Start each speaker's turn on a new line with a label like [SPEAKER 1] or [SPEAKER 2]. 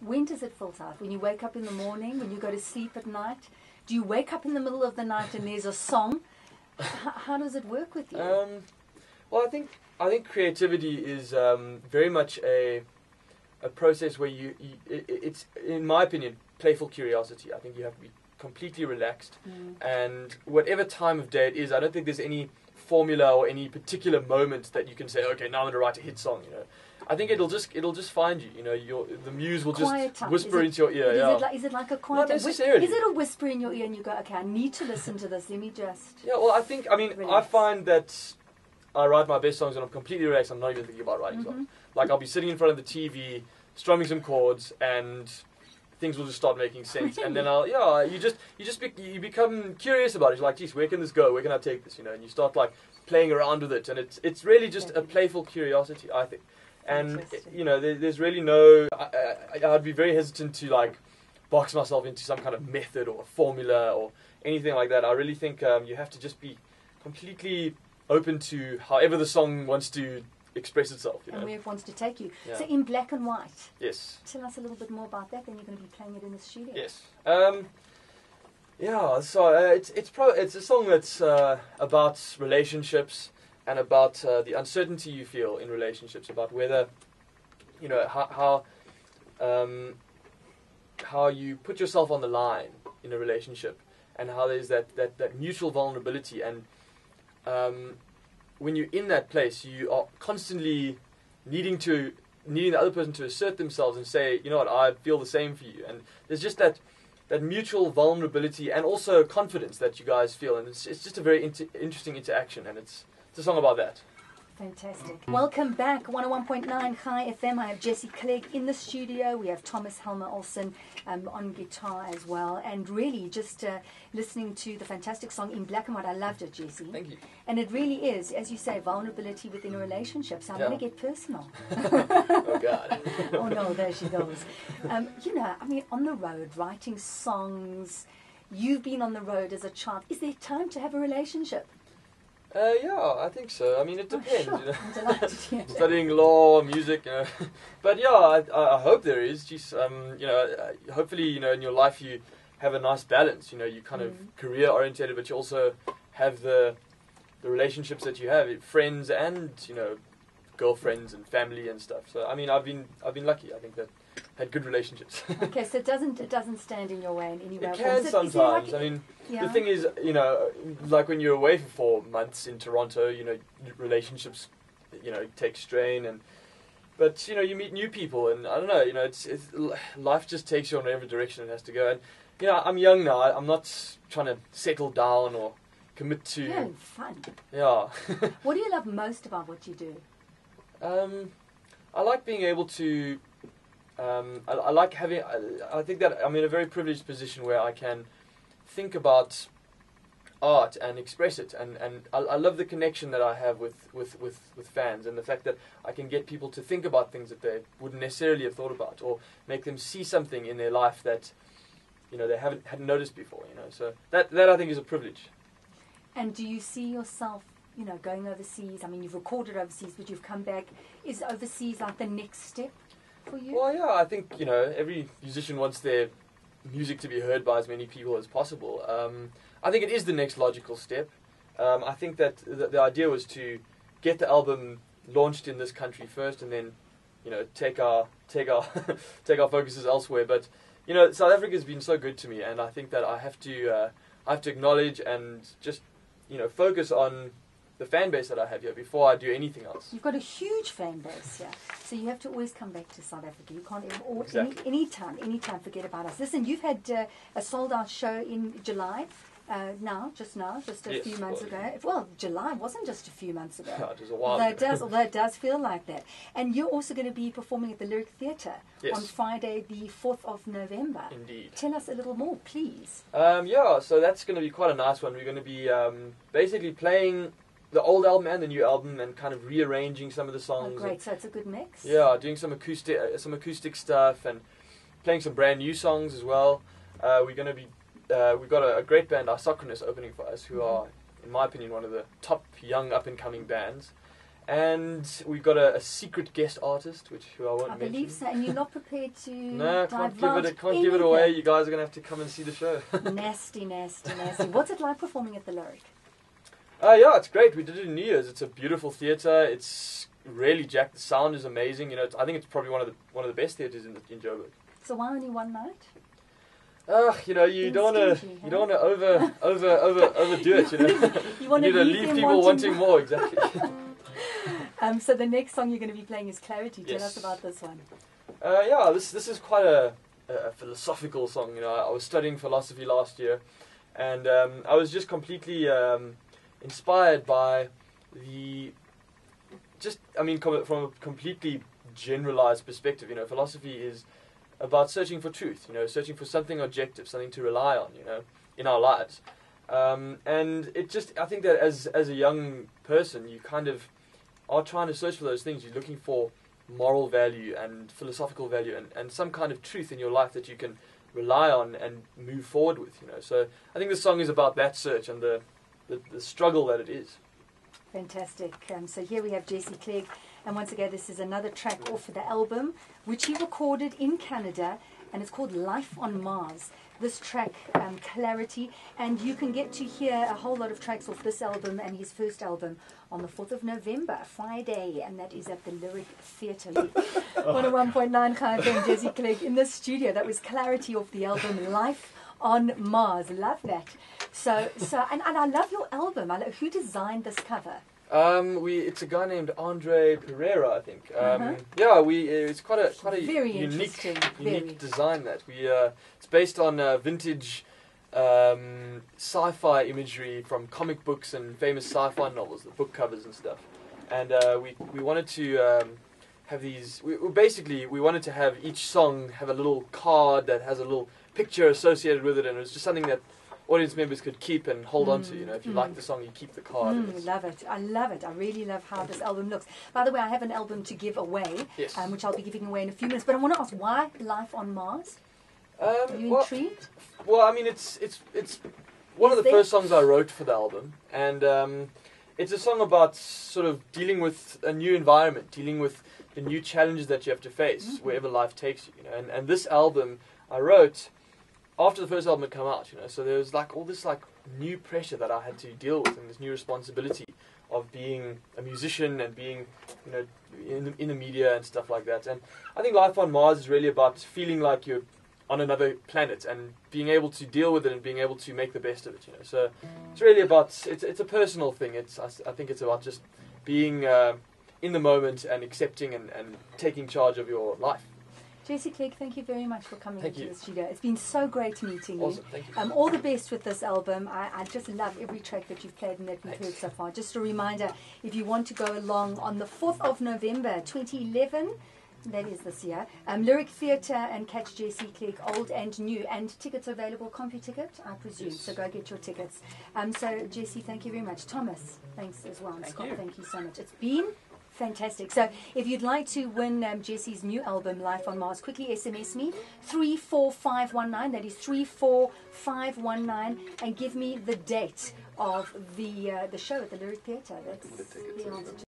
[SPEAKER 1] When does it filter out? When you wake up in the morning, when you go to sleep at night? Do you wake up in the middle of the night and there's a song? How does it work with you?
[SPEAKER 2] Well, I think creativity is very much a process where it's, in my opinion, playful curiosity. I think you have to be completely relaxed, and whatever time of day it is, I don't think there's any formula or any particular moment that you can say, okay, now I'm going to write a hit song. I think it'll just find you. The muse will just whisper into your ear.
[SPEAKER 1] Is it like a quiet?
[SPEAKER 2] Not necessarily.
[SPEAKER 1] Is it a whisper in your ear and you go, okay, I need to listen to this. Let me just.
[SPEAKER 2] Yeah. Well, I find that I write my best songs when I'm completely relaxed. I'm not even thinking about writing songs. Like I'll be sitting in front of the TV, strumming some chords, and things will just start making sense. And then you become curious about it. You're like, geez, where can this go? Where can I take this? And you start like playing around with it, and it's really just a playful curiosity, I think. And there's really no. I'd be very hesitant to like box myself into some kind of method or formula or anything like that. I really think you have to just be completely open to however the song wants to express itself.
[SPEAKER 1] And where it wants to take you.
[SPEAKER 2] Yeah.
[SPEAKER 1] So in black and white.
[SPEAKER 2] Yes.
[SPEAKER 1] Tell us a little bit more about that. Then you're going to be playing it in the studio.
[SPEAKER 2] Yes. So it's a song that's about relationships and about the uncertainty you feel in relationships, about whether how you put yourself on the line in a relationship, and how there's that mutual vulnerability, and when you're in that place, you are constantly needing the other person to assert themselves and say, you know what, I feel the same for you. And there's just that mutual vulnerability and also confidence that you guys feel, and it's just a very interesting interaction, and it's a song about that.
[SPEAKER 1] Fantastic. Welcome back, 101.9 Chaifm. I have Jesse Clegg in the studio. We have Thomas Helmer Olsen on guitar as well. And really just listening to the fantastic song In Black and White. I loved it, Jesse.
[SPEAKER 2] Thank you.
[SPEAKER 1] And it really is, as you say, vulnerability within a relationship. So I'm going to get personal.
[SPEAKER 2] Oh, God.
[SPEAKER 1] Oh, no, there she goes. On the road, writing songs. You've been on the road as a child. Is there time to have a relationship?
[SPEAKER 2] Yeah, I think so. I mean, it depends.
[SPEAKER 1] Sure. I'm delighted to hear that.
[SPEAKER 2] Studying law, music, but yeah, I hope there is. Just hopefully, in your life you have a nice balance. You kind of career oriented, but you also have the relationships that you have, friends and girlfriends and family and stuff. So I mean, I've been lucky. I think that had good relationships.
[SPEAKER 1] Okay, so it doesn't stand in your way in any way.
[SPEAKER 2] It can sometimes. The thing is, like when you're away for 4 months in Toronto, relationships, take strain, but you meet new people, and I don't know, it's life just takes you in whatever direction it has to go. And I'm young now. I'm not trying to settle down or commit to.
[SPEAKER 1] Yeah, fun.
[SPEAKER 2] Yeah.
[SPEAKER 1] What do you love most about what you do?
[SPEAKER 2] I like being able to. I like having. I think that I'm in a very privileged position where I can think about art and express it, and I love the connection that I have with fans, and the fact that I can get people to think about things that they wouldn't necessarily have thought about, or make them see something in their life that they hadn't noticed before. So that I think is a privilege. And
[SPEAKER 1] do you see yourself going overseas? I mean, you've recorded overseas, but you've come back. Is overseas like the next step for you?
[SPEAKER 2] Well, yeah, I think every musician wants their music to be heard by as many people as possible. I think it is the next logical step. I think that the idea was to get the album launched in this country first, and then take our take our focuses elsewhere. But South Africa has been so good to me, and I think that I have to acknowledge and just focus on the fan base that I have here before I do anything else.
[SPEAKER 1] You've got a huge fan base here, so you have to always come back to South Africa. You can't
[SPEAKER 2] Exactly.
[SPEAKER 1] anytime forget about us. Listen, you've had a sold-out show in July, just a few months ago. Well, July wasn't just a few months ago.
[SPEAKER 2] No, it was a while
[SPEAKER 1] Although it does feel like that. And you're also going to be performing at the Lyric Theatre on Friday, the 4th of November.
[SPEAKER 2] Indeed.
[SPEAKER 1] Tell us a little more, please.
[SPEAKER 2] So that's going to be quite a nice one. We're going to be basically playing the old album and the new album, and kind of rearranging some of the songs.
[SPEAKER 1] Oh, great! So it's a good mix.
[SPEAKER 2] Yeah, doing some acoustic stuff, and playing some brand new songs as well. We're going to be we've got a great band, Isocronous, opening for us, who are, in my opinion, one of the top young up and coming bands. And we've got a secret guest artist, who I won't mention.
[SPEAKER 1] I believe so, and you're not prepared to
[SPEAKER 2] No, can't
[SPEAKER 1] divulge
[SPEAKER 2] give it away. You guys are going to have to come and see the show.
[SPEAKER 1] Nasty, nasty, nasty. What's it like performing at the Lyric?
[SPEAKER 2] Yeah, it's great. We did it in New Year's. It's a beautiful theatre. It's really jacked. The sound is amazing. You know, I think it's probably one of the best theatres in Joburg.
[SPEAKER 1] So why only one night?
[SPEAKER 2] You know, you don't want to overdo it. You know,
[SPEAKER 1] you want to
[SPEAKER 2] leave people wanting more. Exactly.
[SPEAKER 1] So the next song you're going to be playing is Clarity. Tell us about this one.
[SPEAKER 2] Yeah, this is quite a philosophical song. You know, I was studying philosophy last year, and I was just completely inspired by from a completely generalized perspective. You know, philosophy is about searching for truth. You know, searching for something objective, something to rely on. You know, in our lives, and I think that as a young person, you kind of are trying to search for those things. You're looking for moral value and philosophical value and some kind of truth in your life that you can rely on and move forward with. You know, so I think the song is about that search and the struggle that it is.
[SPEAKER 1] Fantastic. So here we have Jesse Clegg, and once again, this is another track off of the album, which he recorded in Canada, and it's called Life on Mars. This track, Clarity, and you can get to hear a whole lot of tracks off this album and his first album on the 4th of November, Friday, and that is at the Lyric Theatre. 101.9 Chaifm, Jesse Clegg in the studio. That was Clarity off the album Life on Mars. Love that. So, and I love your album. Who designed this cover?
[SPEAKER 2] It's a guy named Andre Pereira, I think. Yeah, it's quite a
[SPEAKER 1] very
[SPEAKER 2] unique design that it's based on vintage sci-fi imagery from comic books and famous sci-fi novels, the book covers and stuff. And we wanted to have these. We wanted to have each song have a little card that has a little picture associated with it, and it was just something that audience members could keep and hold on to. You know, if you like the song, you keep the card.
[SPEAKER 1] Love it. I love it. I really love how this album looks. By the way, I have an album to give away,
[SPEAKER 2] yes.
[SPEAKER 1] Which I'll be giving away in a few minutes. But I want to ask, why Life on Mars? Are you intrigued?
[SPEAKER 2] Well, I mean, it's one of the first songs I wrote for the album, and it's a song about sort of dealing with a new environment, dealing with the new challenges that you have to face wherever life takes you. You know, and this album I wrote after the first album had come out, you know, so there was like all this like new pressure that I had to deal with, and this new responsibility of being a musician and being, you know, in the media and stuff like that. And I think Life on Mars is really about feeling like you're on another planet and being able to deal with it and being able to make the best of it, you know. So it's really about it's a personal thing. I think it's about just being in the moment and accepting and taking charge of your life.
[SPEAKER 1] Jesse Clegg, thank you very much for coming into the studio. It's been so great meeting you.
[SPEAKER 2] Awesome, thank you.
[SPEAKER 1] All the best with this album. I just love every track that you've played and that we've heard so far. Just a reminder, if you want to go along on the 4th of November 2011, that is this year, Lyric Theatre, and catch Jesse Clegg, old and new. And tickets available, CompuTicket, I presume. Yes. So go get your tickets. So Jesse, thank you very much. Thomas, thanks as well. And Scott, thank you so much. It's been fantastic. So if you'd like to win Jesse's new album, Life on Mars, quickly SMS me 34519. That is 34519, and give me the date of the show at the Lyric Theatre. That's the answer to